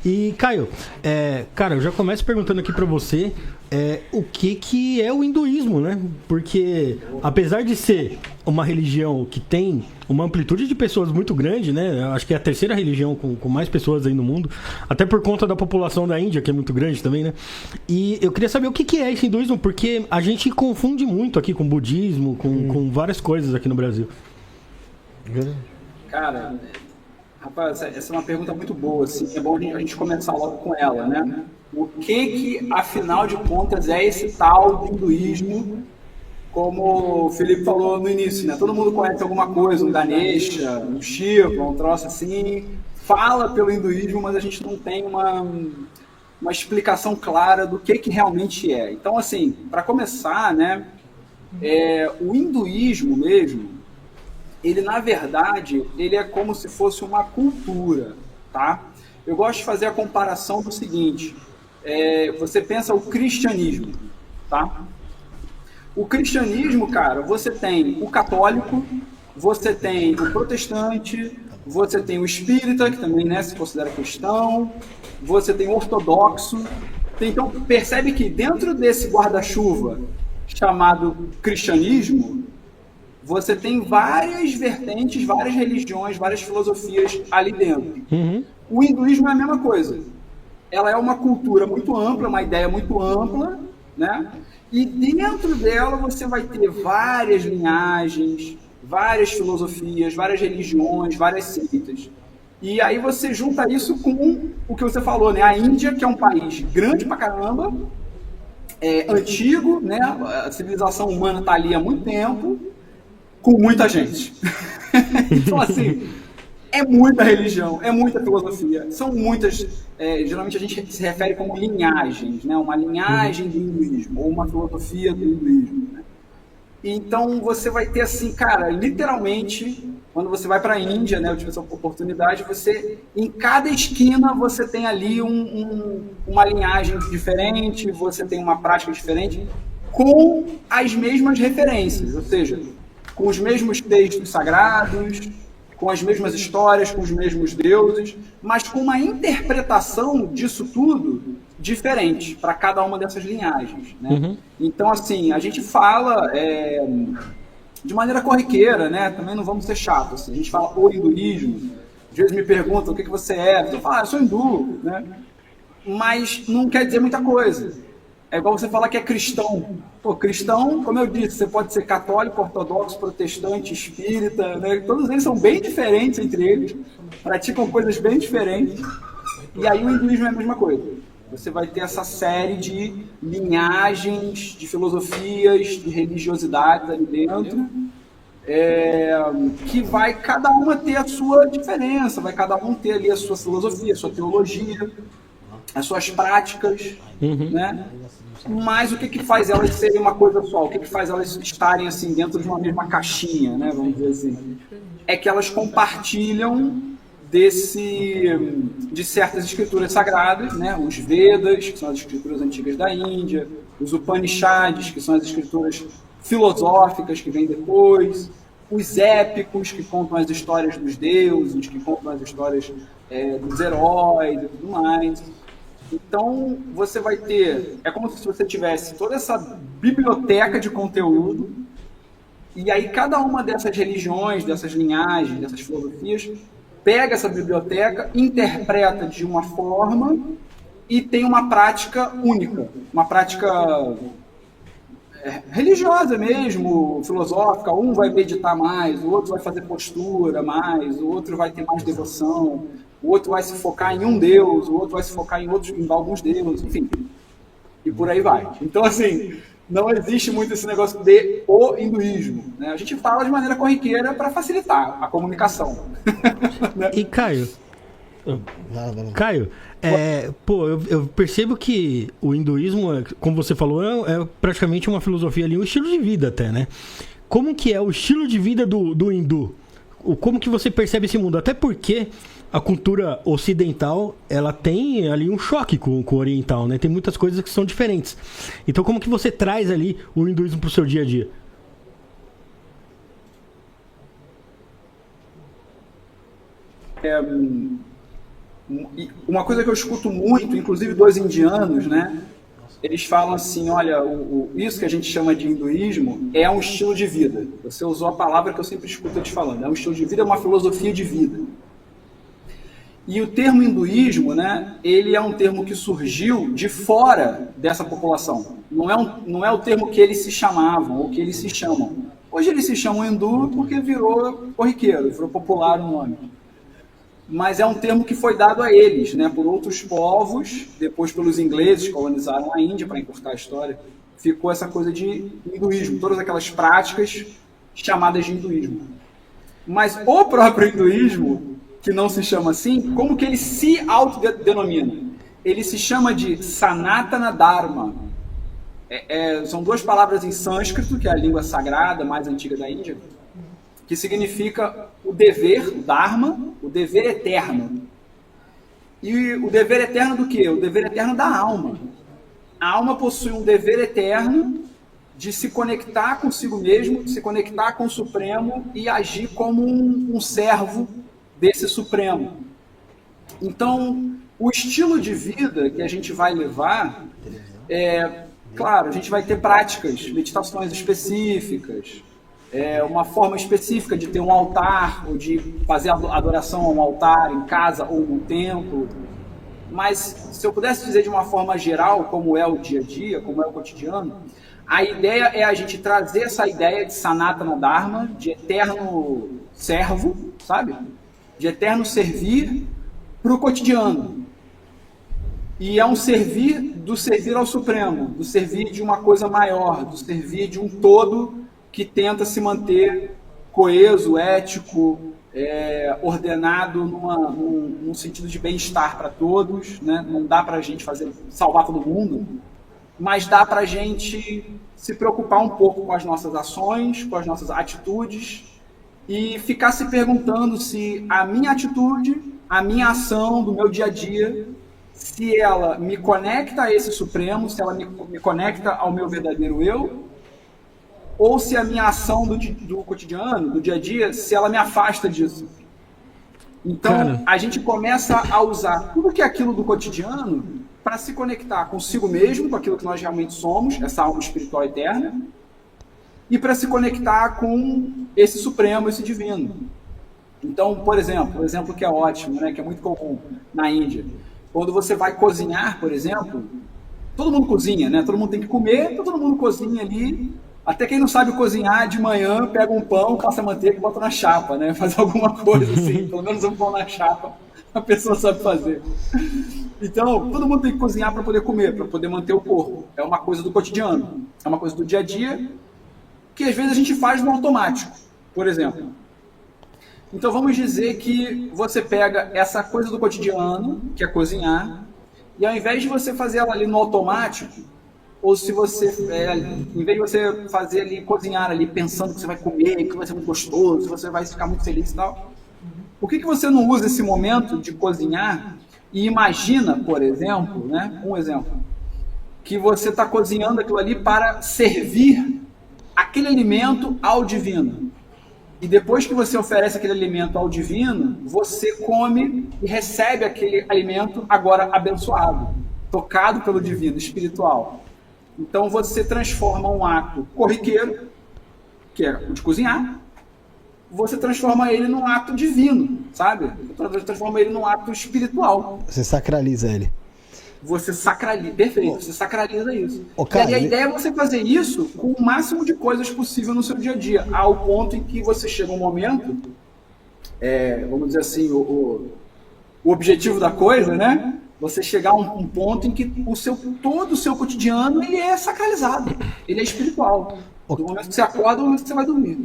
E, Caio, cara, eu já começo perguntando aqui pra você o que é o hinduísmo, né? Porque, apesar de ser uma religião que tem uma amplitude de pessoas muito grande, né? Eu acho que é a terceira religião com mais pessoas aí no mundo, até por conta da população da Índia, que é muito grande também, né? E eu queria saber o que é esse hinduísmo, porque a gente confunde muito aqui com budismo, com várias coisas aqui no Brasil. Cara, rapaz, essa é uma pergunta muito boa, assim, é bom a gente começar logo com ela, né? O que, afinal de contas, é esse tal de hinduísmo, como o Felipe falou no início, né? Todo mundo conhece alguma coisa, um Ganesha, um Shiva, um troço assim, fala pelo hinduísmo, mas a gente não tem uma explicação clara do que realmente é. Então, assim, para começar, né, o hinduísmo mesmo, ele na verdade, ele é como se fosse uma cultura, tá? Eu gosto de fazer a comparação do seguinte, você pensa o cristianismo, tá? O cristianismo, cara, você tem o católico, você tem o protestante, você tem o espírita, que também, né, se considera cristão, você tem o ortodoxo. Então, percebe que dentro desse guarda-chuva chamado cristianismo, você tem várias vertentes, várias religiões, várias filosofias ali dentro. Uhum. O hinduísmo é a mesma coisa. Ela é uma cultura muito ampla, uma ideia muito ampla, né? E dentro dela você vai ter várias linhagens, várias filosofias, várias religiões, várias seitas. E aí você junta isso com o que você falou, né? A Índia, que é um país grande pra caramba, antigo, né? A civilização humana está ali há muito tempo, com muita gente. Então, assim, é muita religião, é muita filosofia, são muitas. Geralmente a gente se refere como linhagens, né? Uma linhagem do hinduísmo, ou uma filosofia do hinduísmo. Né? Então você vai ter assim, cara, literalmente, quando você vai para a Índia, né? Eu tive essa oportunidade, em cada esquina você tem ali uma linhagem diferente, você tem uma prática diferente, com as mesmas referências, ou seja, com os mesmos textos sagrados, com as mesmas histórias, com os mesmos deuses, mas com uma interpretação disso tudo diferente para cada uma dessas linhagens. Né? Uhum. Então, assim, a gente fala de maneira corriqueira, né? Também não vamos ser chatos. Assim. A gente fala o hinduísmo, às vezes me perguntam o que você é, eu falo, eu sou hindu, né? Mas não quer dizer muita coisa. É igual você falar que é cristão. Pô, cristão, como eu disse, você pode ser católico, ortodoxo, protestante, espírita, né? Todos eles são bem diferentes entre eles, praticam coisas bem diferentes. E aí o hinduísmo é a mesma coisa. Você vai ter essa série de linhagens, de filosofias, de religiosidades ali dentro, que vai cada uma ter a sua diferença, vai cada um ter ali a sua filosofia, a sua teologia, as suas práticas, né? Mas o que faz elas serem uma coisa só? O que faz elas estarem assim dentro de uma mesma caixinha, né? Vamos dizer assim, é que elas compartilham de certas escrituras sagradas, né? Os Vedas, que são as escrituras antigas da Índia, os Upanishads, que são as escrituras filosóficas que vêm depois, os épicos, que contam as histórias dos deuses, que contam as histórias dos heróis e tudo mais. Então, você vai ter... É como se você tivesse toda essa biblioteca de conteúdo, e aí cada uma dessas religiões, dessas linhagens, dessas filosofias, pega essa biblioteca, interpreta de uma forma e tem uma prática única, uma prática religiosa mesmo, filosófica. Um vai meditar mais, o outro vai fazer postura mais, o outro vai ter mais devoção, o outro vai se focar em um deus, o outro vai se focar em alguns deuses, enfim. E por aí vai. Então, assim, não existe muito esse negócio de o hinduísmo. Né? A gente fala de maneira corriqueira para facilitar a comunicação. E Caio, eu percebo que o hinduísmo, como você falou, é praticamente uma filosofia ali, um estilo de vida até, né? Como que é o estilo de vida do hindu? Como que você percebe esse mundo? Até porque a cultura ocidental, ela tem ali um choque com o oriental, né? Tem muitas coisas que são diferentes. Então, como que você traz ali o hinduísmo para o seu dia a dia? E uma coisa que eu escuto muito, inclusive dos indianos, né? Eles falam assim, olha, isso que a gente chama de hinduísmo é um estilo de vida. Você usou a palavra que eu sempre escuto eles falando. É um estilo de vida, é uma filosofia de vida. E o termo hinduísmo, né, ele é um termo que surgiu de fora dessa população. Não é o termo que eles se chamavam ou que eles se chamam. Hoje eles se chamam hindu porque virou corriqueiro, virou popular o nome. Mas é um termo que foi dado a eles, né, por outros povos, depois pelos ingleses que colonizaram a Índia, para encurtar a história, ficou essa coisa de hinduísmo, todas aquelas práticas chamadas de hinduísmo. Mas o próprio hinduísmo, que não se chama assim, como que ele se autodenomina? Ele se chama de Sanatana Dharma. São duas palavras em sânscrito, que é a língua sagrada mais antiga da Índia, que significa o dever, o Dharma, o dever eterno. E o dever eterno do quê? O dever eterno da alma. A alma possui um dever eterno de se conectar consigo mesmo, de se conectar com o Supremo e agir como um servo desse Supremo. Então, o estilo de vida que a gente vai levar claro, a gente vai ter práticas, meditações específicas, uma forma específica de ter um altar, ou de fazer adoração a um altar em casa ou no templo. Mas, se eu pudesse dizer de uma forma geral, como é o dia a dia, como é o cotidiano, a ideia é a gente trazer essa ideia de Sanatana Dharma, de eterno servo, sabe? De eterno servir para o cotidiano. E é um servir ao Supremo, do servir de uma coisa maior, do servir de um todo que tenta se manter coeso, ético, ordenado num sentido de bem-estar para todos, né? Não dá para a gente salvar todo mundo, mas dá para a gente se preocupar um pouco com as nossas ações, com as nossas atitudes e ficar se perguntando se a minha atitude, a minha ação do meu dia a dia, se ela me conecta a esse Supremo, se ela me conecta ao meu verdadeiro eu, ou se a minha ação do cotidiano, do dia a dia, se ela me afasta disso. Então, a gente começa a usar tudo que é aquilo do cotidiano para se conectar consigo mesmo, com aquilo que nós realmente somos, essa alma espiritual eterna, e para se conectar com esse Supremo, esse Divino. Então, por exemplo, um exemplo que é ótimo, né, que é muito comum na Índia. Quando você vai cozinhar, por exemplo, todo mundo cozinha, né? Todo mundo tem que comer, então todo mundo cozinha ali. Até quem não sabe cozinhar, de manhã pega um pão, passa manteiga e bota na chapa, né? Faz alguma coisa assim, pelo menos um pão na chapa, a pessoa sabe fazer. Então, todo mundo tem que cozinhar para poder comer, para poder manter o corpo. É uma coisa do cotidiano, é uma coisa do dia a dia, que às vezes a gente faz no automático, por exemplo. Então vamos dizer que você pega essa coisa do cotidiano, que é cozinhar, e ao invés de você fazer ela ali no automático, ou se você, em vez de você fazer ali, cozinhar ali, pensando que você vai comer, que vai ser muito gostoso, você vai ficar muito feliz e tal, por que você não usa esse momento de cozinhar e imagina, por exemplo, né, um exemplo, que você está cozinhando aquilo ali para servir aquele alimento ao divino. E depois que você oferece aquele alimento ao divino, você come e recebe aquele alimento agora abençoado, tocado pelo divino, espiritual. Então você transforma um ato corriqueiro, que é o de cozinhar, você transforma ele num ato divino, sabe? Você transforma ele num ato espiritual. Você sacraliza ele. Você sacraliza, perfeito, você sacraliza isso. E aí a ideia é você fazer isso com o máximo de coisas possível no seu dia a dia, ao ponto em que você chega um momento, vamos dizer assim, o objetivo da coisa, né? Você chegar a um ponto em que todo o seu cotidiano ele é sacralizado, ele é espiritual. Do momento que você acorda, do momento que você vai dormir.